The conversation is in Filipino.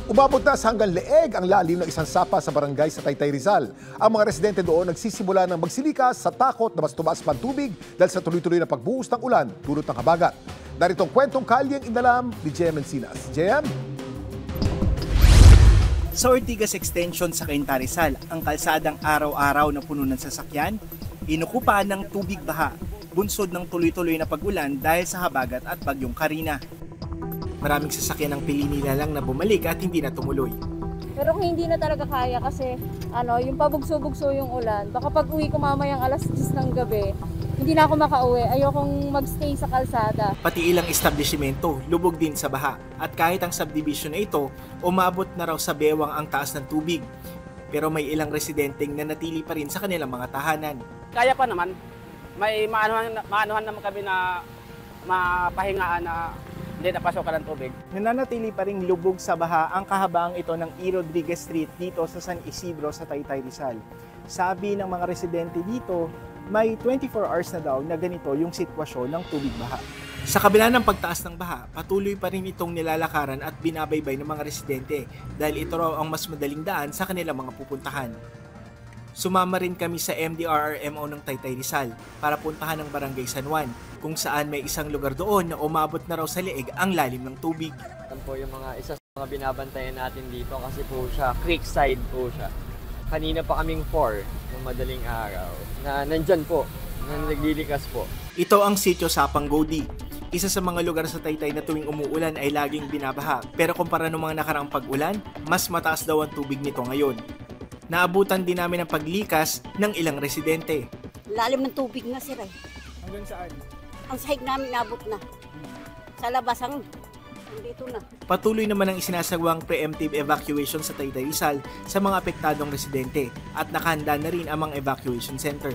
Umabot na sa hanggang leeg ang lalim ng isang sapa sa barangay sa Taytay, Rizal. Ang mga residente doon nagsisimula ng magsilikas sa takot na mas tumaas pa ang tubig dahil sa tuloy-tuloy na pagbuhos ng ulan dulot ng habagat. Narito ang kwentong kalyeng inalam ni JM Encinas. JM? Sa Ortigas Extension sa Cainta, Rizal, ang kalsadang araw-araw na puno ng sasakyan, inukupa ng tubig baha, bunsod ng tuloy-tuloy na pag-ulan dahil sa habagat at bagyong Karina. Maraming sasakyan ang pili nila lang na bumalik at hindi na tumuloy. Pero kung hindi na talaga kaya kasi yung pabugso-bugso yung ulan, baka pag uwi ko mamayang alas 10 ng gabi, hindi na ako makauwi. Ayokong magstay sa kalsada. Pati ilang establishmento lubog din sa baha at kahit ang subdivision na ito, umabot na raw sa bewang ang taas ng tubig. Pero may ilang residenteng nanatili pa rin sa kanilang mga tahanan. Kaya pa naman, may maanuhan naman kami na mapahingaan na hindi napasokan ng tubig. Nananatili pa rin lubog sa baha ang kahabaang ito ng E. Rodriguez Street dito sa San Isidro sa Taytay, Rizal. Sabi ng mga residente dito, may 24 hours na daw na ganito yung sitwasyon ng tubig baha. Sa kabila ng pagtaas ng baha, patuloy pa rin itong nilalakaran at binabaybay ng mga residente dahil ito raw ang mas madaling daan sa kanilang mga pupuntahan. Sumama rin kami sa MDRRMO ng Taytay, Rizal para puntahan ang Barangay San Juan kung saan may isang lugar doon na umabot na raw sa leeg ang lalim ng tubig. Yan po yung isa sa mga binabantayan natin dito kasi po siya, creekside po siya. Kanina pa kaming 4 ng madaling araw na nandyan po, na naglilikas po. Ito ang sitio Sapang Godi. Isa sa mga lugar sa Taytay na tuwing umuulan ay laging binabaha. Pero kumpara ng mga nakaraang pag-ulan, mas mataas daw ang tubig nito ngayon. Naabutan din namin ang paglikas ng ilang residente. Lalim ng tubig na sir eh. Hanggang saan? Ang sahig namin nabot na. Sa labas dito na. Patuloy naman ang isinasagawang preemptive evacuation sa Taytay, Rizal sa mga apektadong residente at nakahanda na rin ang mga evacuation center.